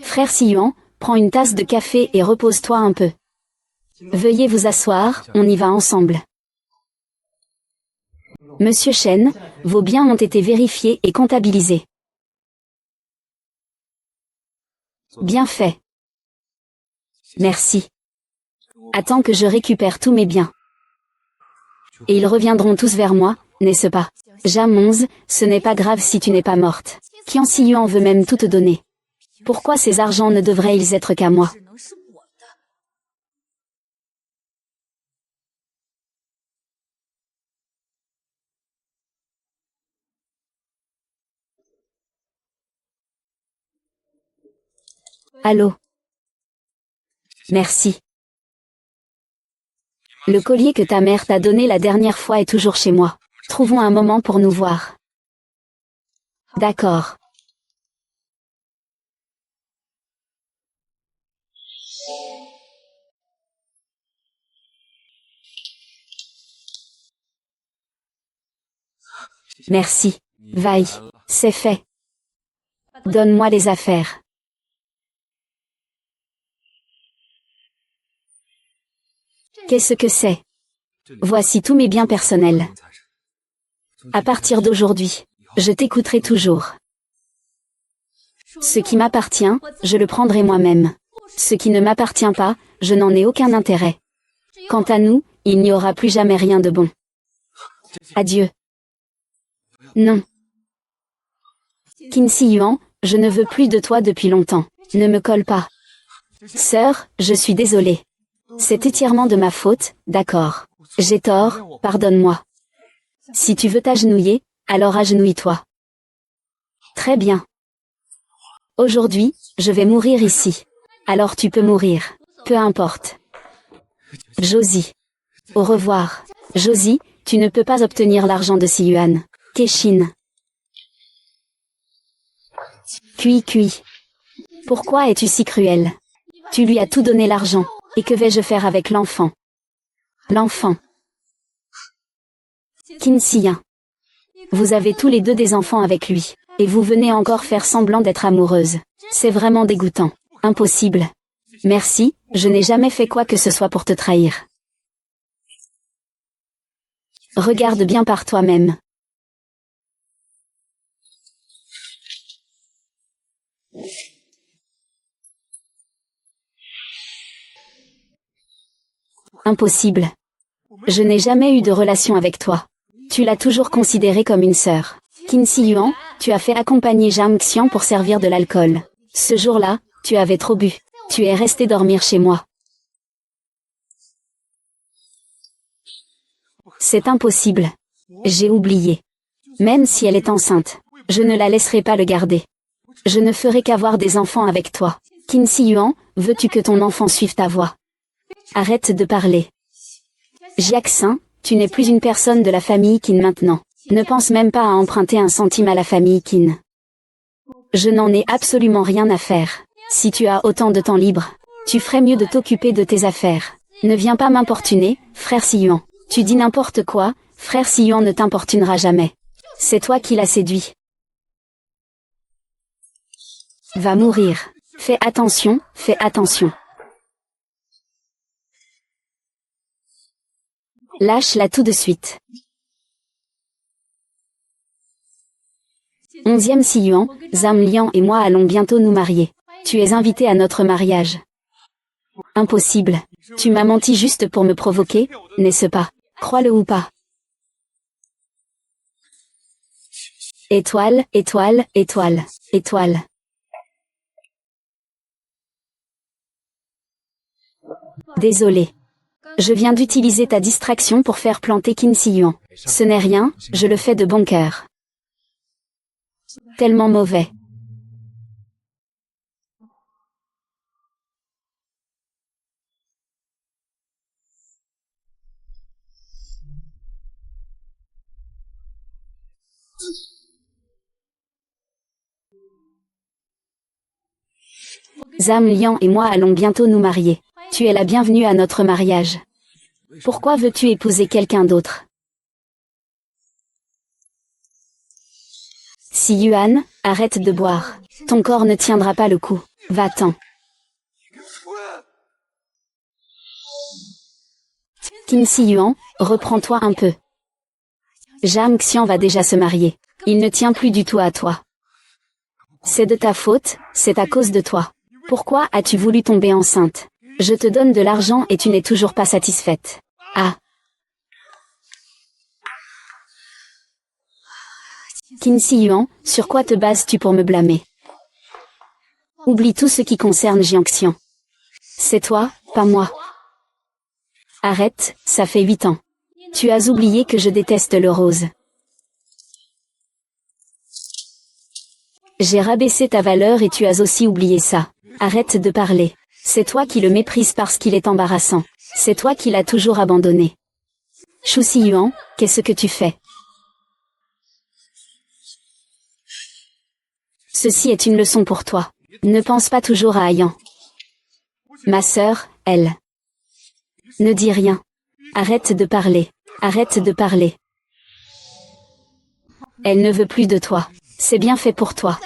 Frère Siyuan, prends une tasse de café et repose-toi un peu. Veuillez vous asseoir, on y va ensemble. Monsieur Shen, vos biens ont été vérifiés et comptabilisés. Bien fait. Merci. Attends que je récupère tous mes biens. Et ils reviendront tous vers moi, n'est-ce pas? Jam 11, ce n'est pas grave si tu n'es pas morte. Qianxi Yuan veut même tout te donner. Pourquoi ces argents ne devraient-ils être qu'à moi? Allô? Merci. Le collier que ta mère t'a donné la dernière fois est toujours chez moi. Trouvons un moment pour nous voir. D'accord. Merci. Vaille. C'est fait. Donne-moi les affaires. Qu'est-ce que c'est? Voici tous mes biens personnels. À partir d'aujourd'hui, je t'écouterai toujours. Ce qui m'appartient, je le prendrai moi-même. Ce qui ne m'appartient pas, je n'en ai aucun intérêt. Quant à nous, il n'y aura plus jamais rien de bon. Adieu. Non. Qin Shi Huang, je ne veux plus de toi depuis longtemps. Ne me colle pas. Sœur, je suis désolée. C'est entièrement de ma faute, d'accord. J'ai tort, pardonne-moi. Si tu veux t'agenouiller, alors agenouille-toi. Très bien. Aujourd'hui, je vais mourir ici. Alors tu peux mourir. Peu importe. Josie. Au revoir. Josie, tu ne peux pas obtenir l'argent de Si Yuan. Kexin. Cui. Pourquoi es-tu si cruel? Tu lui as tout donné l'argent. Et que vais-je faire avec l'enfant? L'enfant. Qin Shi Huang. Vous avez tous les deux des enfants avec lui. Et vous venez encore faire semblant d'être amoureuse. C'est vraiment dégoûtant. Impossible. Merci, je n'ai jamais fait quoi que ce soit pour te trahir. Regarde bien par toi-même. Impossible. Je n'ai jamais eu de relation avec toi. Tu l'as toujours considéré comme une sœur. Qin Shi Huang, tu as fait accompagner Zhang Xian pour servir de l'alcool. Ce jour-là, tu avais trop bu. Tu es resté dormir chez moi. C'est impossible. J'ai oublié. Même si elle est enceinte, je ne la laisserai pas le garder. Je ne ferai qu'avoir des enfants avec toi. Qin Shi Huang, veux-tu que ton enfant suive ta voie? Arrête de parler. Jiaxin, tu n'es plus une personne de la famille Qin maintenant. Ne pense même pas à emprunter un centime à la famille Qin. Je n'en ai absolument rien à faire. Si tu as autant de temps libre, tu ferais mieux de t'occuper de tes affaires. Ne viens pas m'importuner, frère Si Yuan. Tu dis n'importe quoi, frère Si Yuan ne t'importunera jamais. C'est toi qui l'as séduit. Va mourir. Fais attention, fais attention. Lâche-la tout de suite. 11e Si Yuan, Zhang Liang et moi allons bientôt nous marier. Tu es invité à notre mariage. Impossible. Tu m'as menti juste pour me provoquer, n'est-ce pas? Crois-le ou pas. Étoile, étoile, étoile, étoile. Désolé. Je viens d'utiliser ta distraction pour faire planter Qin Shi Huang. Ce n'est rien, je le fais de bon cœur. Tellement mauvais. Zhang Liang et moi allons bientôt nous marier. Tu es la bienvenue à notre mariage. Pourquoi veux-tu épouser quelqu'un d'autre? Si Yuan, arrête de boire. Ton corps ne tiendra pas le coup. Va-t'en. Qin Shi Huang, reprends-toi un peu. Zhang Xian va déjà se marier. Il ne tient plus du tout à toi. C'est de ta faute, c'est à cause de toi. Pourquoi as-tu voulu tomber enceinte? Je te donne de l'argent et tu n'es toujours pas satisfaite. Ah. Qin Shi Huang, sur quoi te bases-tu pour me blâmer? Oublie tout ce qui concerne Jiangxian. C'est toi, pas moi. Arrête, ça fait 8 ans. Tu as oublié que je déteste le rose. J'ai rabaissé ta valeur et tu as aussi oublié ça. Arrête de parler. C'est toi qui le méprises parce qu'il est embarrassant. C'est toi qui l'as toujours abandonné. Shu Si-yuan, qu'est-ce que tu fais? Ceci est une leçon pour toi. Ne pense pas toujours à Ayan. Ma sœur, elle. Ne dis rien. Arrête de parler. Arrête de parler. Elle ne veut plus de toi. C'est bien fait pour toi.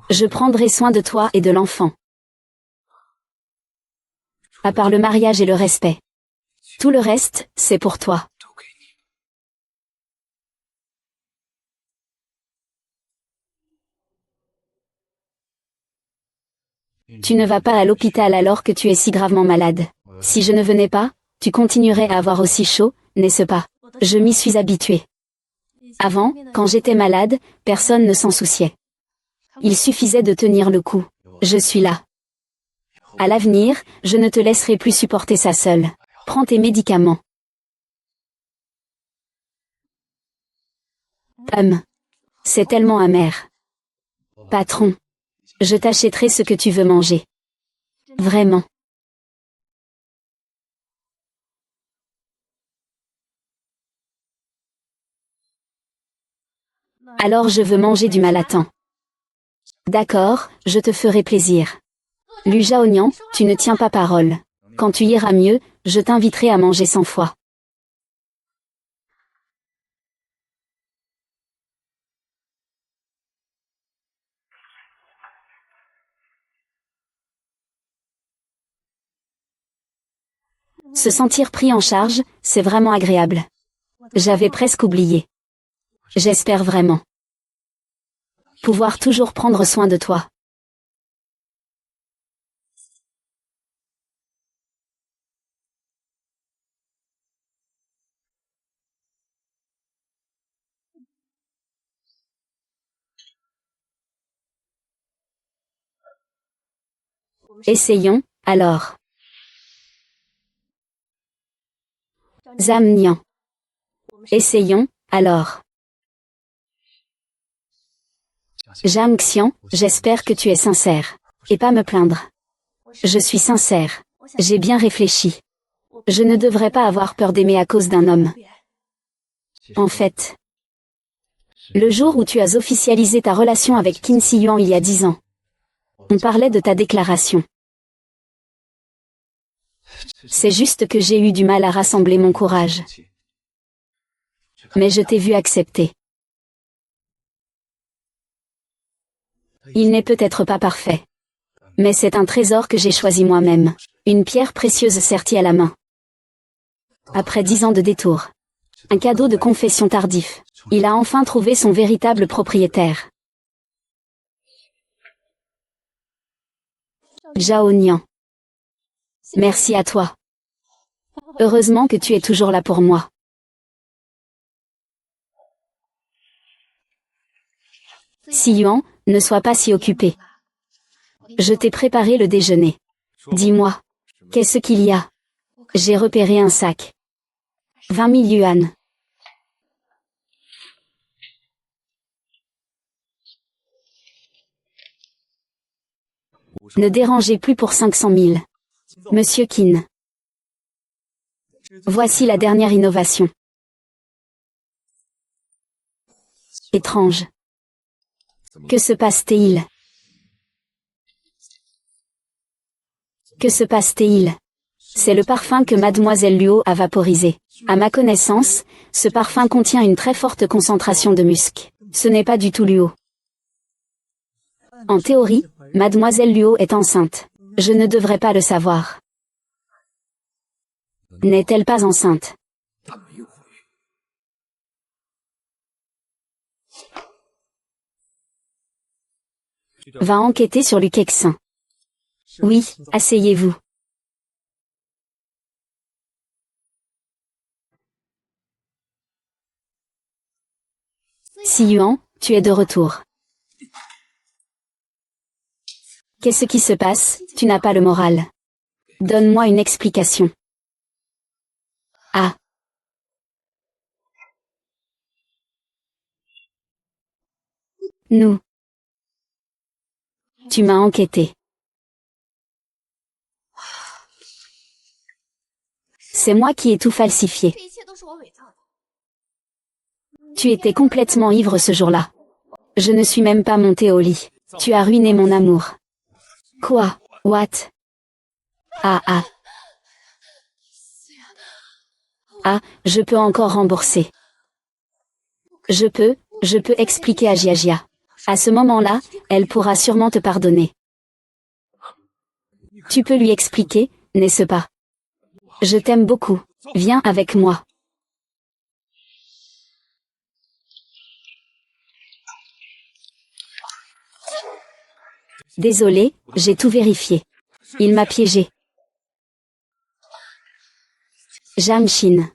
Je prendrai soin de toi et de l'enfant. À part le mariage et le respect. Tout le reste, c'est pour toi. Tu ne vas pas à l'hôpital alors que tu es si gravement malade. Si je ne venais pas, tu continuerais à avoir aussi chaud, n'est-ce pas? Je m'y suis habituée. Avant, quand j'étais malade, personne ne s'en souciait. Il suffisait de tenir le coup. Je suis là. À l'avenir, je ne te laisserai plus supporter ça seule. Prends tes médicaments. C'est tellement amer. Patron. Je t'achèterai ce que tu veux manger. Vraiment. Alors je veux manger du malatin. D'accord, je te ferai plaisir. Lu Jaonian, tu ne tiens pas parole. Quand tu iras mieux, je t'inviterai à manger 100 fois. Se sentir pris en charge, c'est vraiment agréable. J'avais presque oublié. J'espère vraiment pouvoir toujours prendre soin de toi. Essayons, alors. Zamnian. Essayons, alors. Zhang Xian, j'espère que tu es sincère. Et pas me plaindre. Je suis sincère. J'ai bien réfléchi. Je ne devrais pas avoir peur d'aimer à cause d'un homme. En fait, le jour où tu as officialisé ta relation avec Qin Si Yuan il y a 10 ans, on parlait de ta déclaration. C'est juste que j'ai eu du mal à rassembler mon courage. Mais je t'ai vu accepter. Il n'est peut-être pas parfait. Mais c'est un trésor que j'ai choisi moi-même. Une pierre précieuse sertie à la main. Après 10 ans de détour. Un cadeau de confession tardif. Il a enfin trouvé son véritable propriétaire. Zhao Nian. Merci à toi. Heureusement que tu es toujours là pour moi. Si Yuan, ne sois pas si occupé. Je t'ai préparé le déjeuner. Dis-moi, qu'est-ce qu'il y a? J'ai repéré un sac. 20 000 yuan. Ne dérangez plus pour 500 000. Monsieur Qin. Voici la dernière innovation. Étrange. Que se passe-t-il? Que se passe-t-il? C'est le parfum que Mademoiselle Luo a vaporisé. À ma connaissance, ce parfum contient une très forte concentration de musc. Ce n'est pas du tout Luo. En théorie, Mademoiselle Luo est enceinte. Je ne devrais pas le savoir. N'est-elle pas enceinte? Va enquêter sur Lu Kexin. Oui, asseyez-vous. Si Yuan, tu es de retour. Qu'est-ce qui se passe? Tu n'as pas le moral. Donne-moi une explication. Ah. Nous. Tu m'as enquêté. C'est moi qui ai tout falsifié. Tu étais complètement ivre ce jour-là. Je ne suis même pas montée au lit. Tu as ruiné mon amour. Quoi? What? Ah ah. Ah, je peux encore rembourser. Je peux expliquer à Jiajia. À ce moment-là, elle pourra sûrement te pardonner. Tu peux lui expliquer, n'est-ce pas? Je t'aime beaucoup. Viens avec moi. Désolé, j'ai tout vérifié. Il m'a piégé. Jamshin.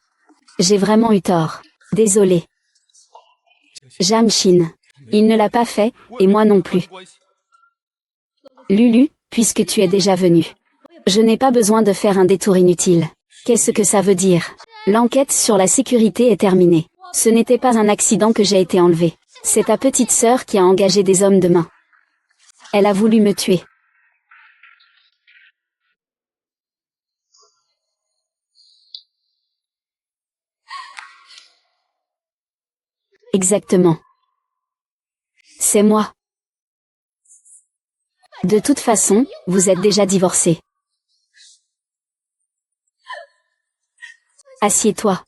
J'ai vraiment eu tort. Désolé. Jamshin. Il ne l'a pas fait, et moi non plus. Lulu, puisque tu es déjà venu. Je n'ai pas besoin de faire un détour inutile. Qu'est-ce que ça veut dire? L'enquête sur la sécurité est terminée. Ce n'était pas un accident que j'ai été enlevée. C'est ta petite sœur qui a engagé des hommes de main. Elle a voulu me tuer. Exactement. C'est moi. De toute façon, vous êtes déjà divorcés. Assieds-toi.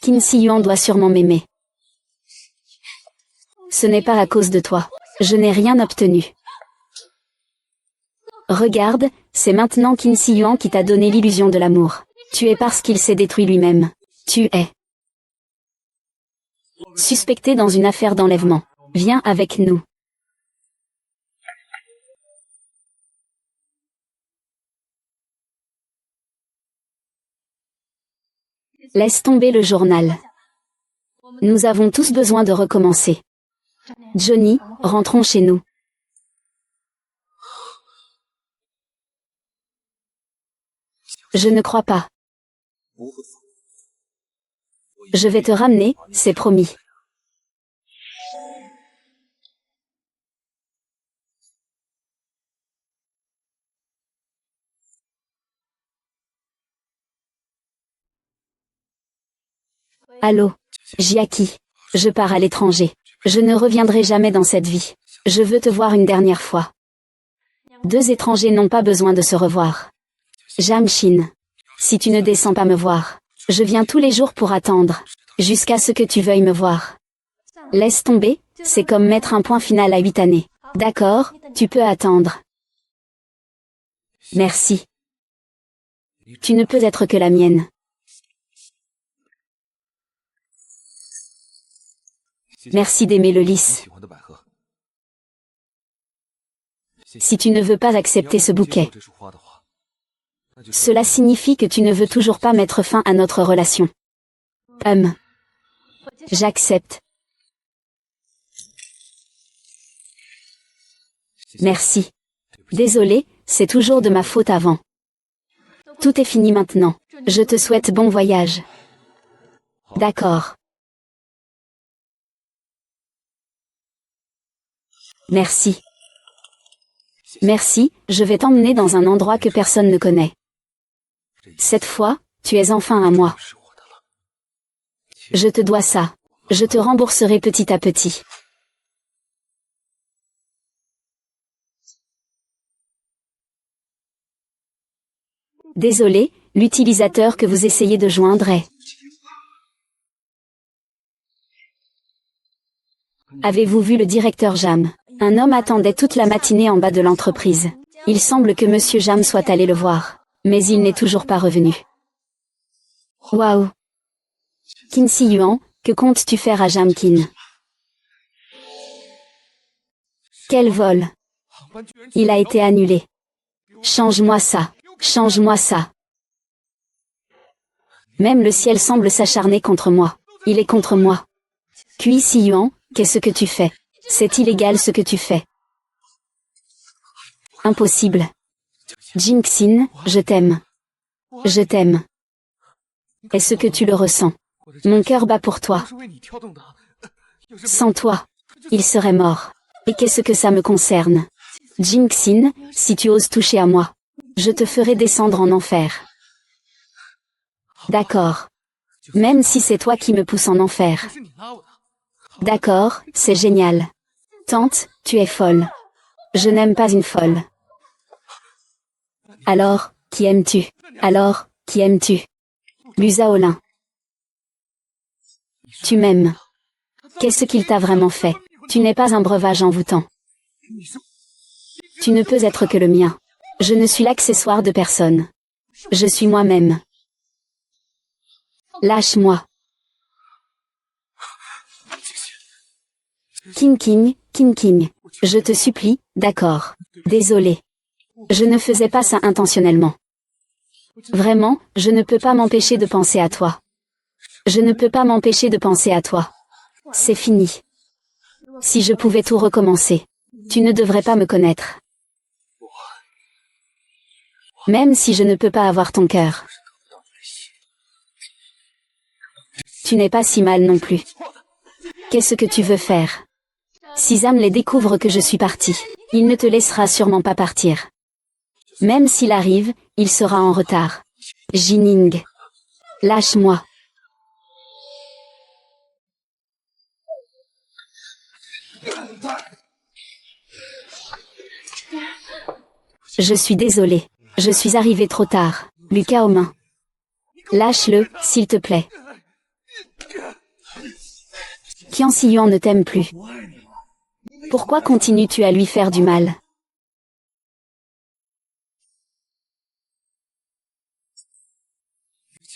Qin Si Yuan doit sûrement m'aimer. Ce n'est pas à cause de toi. Je n'ai rien obtenu. Regarde, c'est maintenant Qin Si Yuan qui t'a donné l'illusion de l'amour. Tu es parce qu'il s'est détruit lui-même. Tu es suspecté dans une affaire d'enlèvement. Viens avec nous. Laisse tomber le journal. Nous avons tous besoin de recommencer. Johnny, rentrons chez nous. Je ne crois pas. Je vais te ramener, c'est promis. Allô, Jiaki. Je pars à l'étranger. Je ne reviendrai jamais dans cette vie. Je veux te voir une dernière fois. Deux étrangers n'ont pas besoin de se revoir. Jamshin. Si tu ne descends pas me voir, je viens tous les jours pour attendre, jusqu'à ce que tu veuilles me voir. Laisse tomber, c'est comme mettre un point final à 8 années. D'accord, tu peux attendre. Merci. Tu ne peux être que la mienne. Merci d'aimer le lys. Si tu ne veux pas accepter ce bouquet, cela signifie que tu ne veux toujours pas mettre fin à notre relation. J'accepte. Merci. Désolé, c'est toujours de ma faute avant. Tout est fini maintenant. Je te souhaite bon voyage. D'accord. Merci. Merci, je vais t'emmener dans un endroit que personne ne connaît. Cette fois, tu es enfin à moi. Je te dois ça. Je te rembourserai petit à petit. Désolé, l'utilisateur que vous essayez de joindre est... Avez-vous vu le directeur Jam? Un homme attendait toute la matinée en bas de l'entreprise. Il semble que Monsieur Jam soit allé le voir. Mais il n'est toujours pas revenu. Waouh! Qin Si Yuan, que comptes-tu faire à Jamkin? Quel vol! Il a été annulé. Change-moi ça. Change-moi ça. Même le ciel semble s'acharner contre moi. Il est contre moi. Qin Si Yuan, qu'est-ce que tu fais? C'est illégal ce que tu fais. Impossible. Jinxin, je t'aime. Je t'aime. Est-ce que tu le ressens? Mon cœur bat pour toi. Sans toi, il serait mort. Et qu'est-ce que ça me concerne? Jinxin, si tu oses toucher à moi, je te ferai descendre en enfer. D'accord. Même si c'est toi qui me pousse en enfer. D'accord, c'est génial. Tante, tu es folle. Je n'aime pas une folle. Alors, qui aimes-tu? Alors, qui aimes-tu? Lusaolin. Tu m'aimes. Qu'est-ce qu'il t'a vraiment fait? Tu n'es pas un breuvage envoûtant. Tu ne peux être que le mien. Je ne suis l'accessoire de personne. Je suis moi-même. Lâche-moi. King King, King King. Je te supplie, d'accord. Désolé. Je ne faisais pas ça intentionnellement. Vraiment, je ne peux pas m'empêcher de penser à toi. Je ne peux pas m'empêcher de penser à toi. C'est fini. Si je pouvais tout recommencer, tu ne devrais pas me connaître. Même si je ne peux pas avoir ton cœur. Tu n'es pas si mal non plus. Qu'est-ce que tu veux faire? Si Zam les découvre que je suis parti, il ne te laissera sûrement pas partir. Même s'il arrive, il sera en retard. Jining. Lâche-moi. Je suis désolé. Je suis arrivé trop tard. Lucas aux mains. Lâche-le, s'il te plaît. Qianxi Yuan ne t'aime plus. Pourquoi continues-tu à lui faire du mal?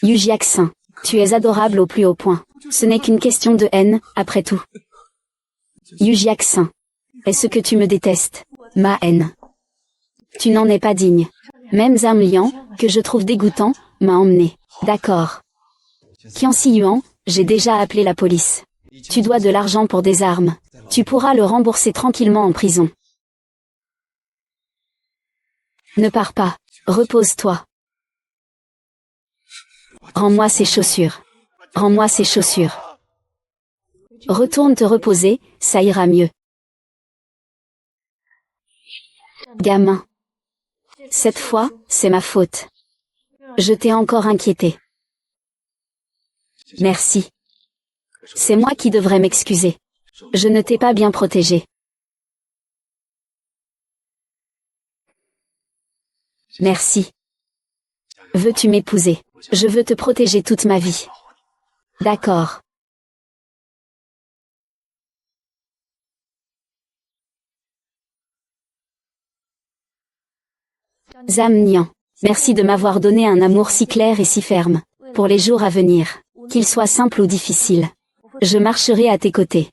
Yu Jiaxin, tu es adorable au plus haut point. Ce n'est qu'une question de haine, après tout. Yu Jiaxin, est-ce que tu me détestes? Ma haine. Tu n'en es pas digne. Même Zhang Liang, que je trouve dégoûtant, m'a emmené. D'accord. Qianxi Yuan, j'ai déjà appelé la police. Tu dois de l'argent pour des armes. Tu pourras le rembourser tranquillement en prison. Ne pars pas. Repose-toi. Rends-moi ces chaussures. Rends-moi ces chaussures. Retourne te reposer, ça ira mieux. Gamin. Cette fois, c'est ma faute. Je t'ai encore inquiété. Merci. C'est moi qui devrais m'excuser. Je ne t'ai pas bien protégé. Merci. Veux-tu m'épouser? Je veux te protéger toute ma vie. D'accord. Zhang Nian, merci de m'avoir donné un amour si clair et si ferme. Pour les jours à venir, qu'ils soient simples ou difficiles, je marcherai à tes côtés.